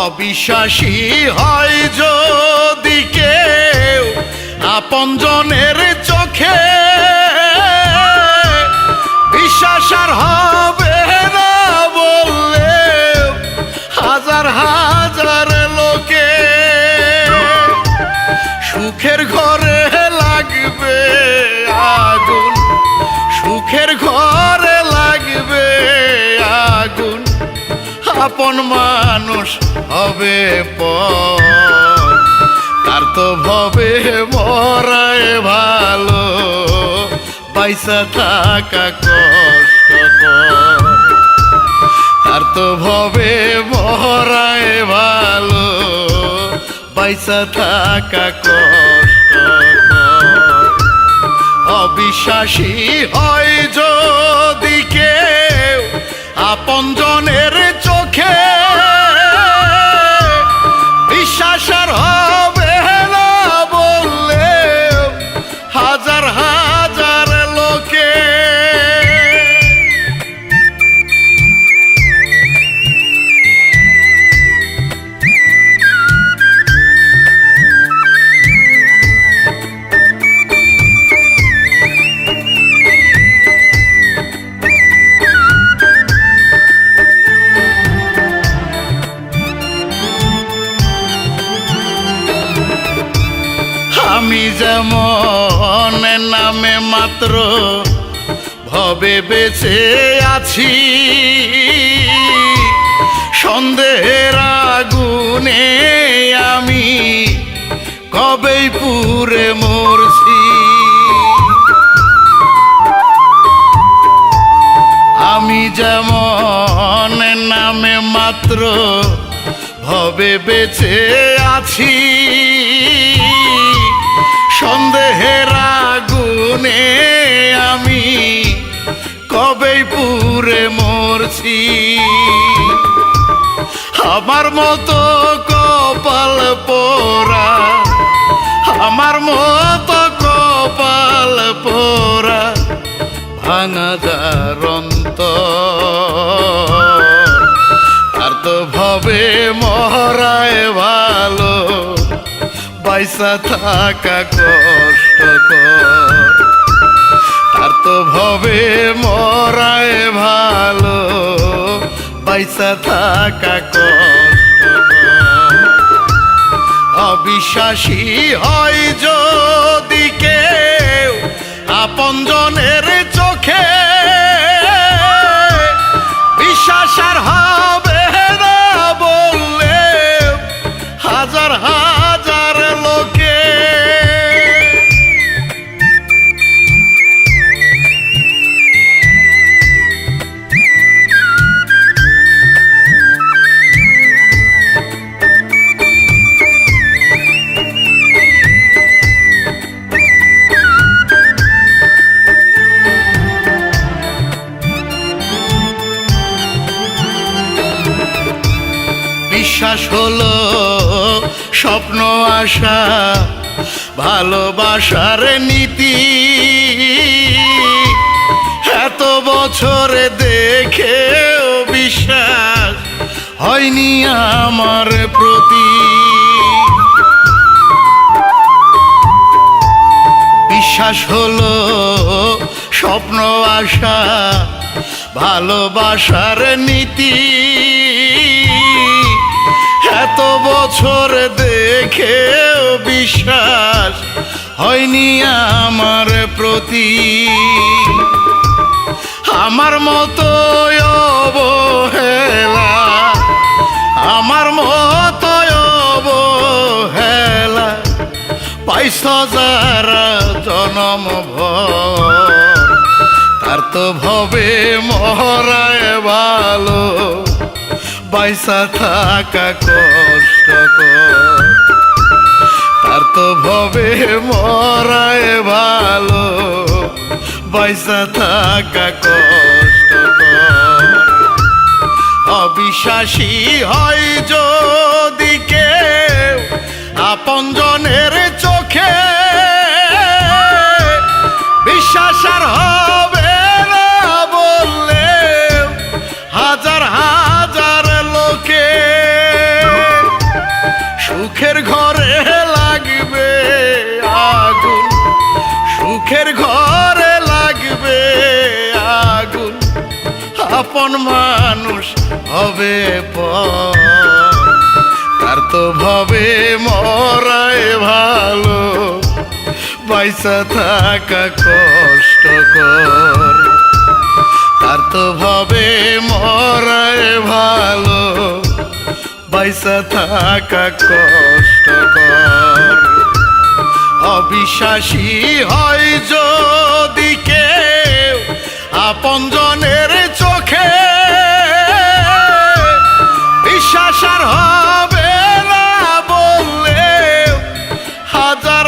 অবিশ্বাসী হয় যদি কেউ আপনজনের চোখে, বিশ্বাস আর হবে না বললে হাজার হাজার লোকে। সুখের ঘরে লাগবে আগুন, সুখের ঘরে লাগবে আগুন, আপন মানুষ হবে পর, তার তো ভবে মরায় ভালো, পয়সা থাকা কষ্টকর। তার তো ভবে মরায় ভালো, পয়সা থাকা কষ্টকর। অবিশ্বাসী হয় যদি কেউ আপনজনের চোখে, বিশ্বাস আর হবে না বললে হাজার হাজার লোকে। আমি যেমন নামে মাত্র ভবে বেঁচে আছি, সন্দেহের আগুনে আমি কবেই পুড়ে মরছি। আমি যেমন নামে মাত্র ভবে বেঁচে আছি, সন্দেহের আগুনে আমি কবেই পুড়ে মরছি। আমার মতো কপাল পোড়া, আমার মতো কপাল পোড়া, ভাঙা যার অন্তর, আর তো ভবে মরায় ভালো, পয়সা থাকা কষ্টকর। তার তো ভবে মরায় ভালো, পয়সা থাকা কষ্টকর। অবিশ্বাসী হয় যদি কেউ আপনজনের চোখে, বিশ্বাস আর হবে না বললে হাজার হাজার লোকে। বিশ্বাস হলো স্বপ্ন আশা, ভালোবাসার নীতি, এত বছর দেখেও বিশ্বাস হয়নি আমার প্রতি। বিশ্বাস হলো স্বপ্ন আশা, ভালোবাসার নীতি, এত বছর দেখেও বিশ্বাস হয়নি আমার প্রতি। আমার মতো অবহেলা, আমার মতো অবহেলা, পাইছো যারা জনম ভর, তার তো ভবে মরায় ভালো, পয়সা থাকা কষ্টকর। তার তো ভবে মরায় ভালো, পয়সা থাকা কষ্টকর। অবিশ্বাসী হয় যদি কেউ আপনজনের চোখে, বিশ্বাস আর হবে না বললে হাজার হাজার লোকে। সুখের ঘরে লাগবে আগুন, সুখের ঘরে লাগবে আগুন, আপন মানুষ হবে পর, তার তো ভাবে মরাই ভালো, পয়সা থাকা কষ্টকর, তার তো ভাবে মরাই ভালো, পয়সা থাকা কষ্টকর। অবিশ্বাসী হয় যদি কেউ আপনজনের চোখে, বিশ্বাস আর হবে না বললে হাজার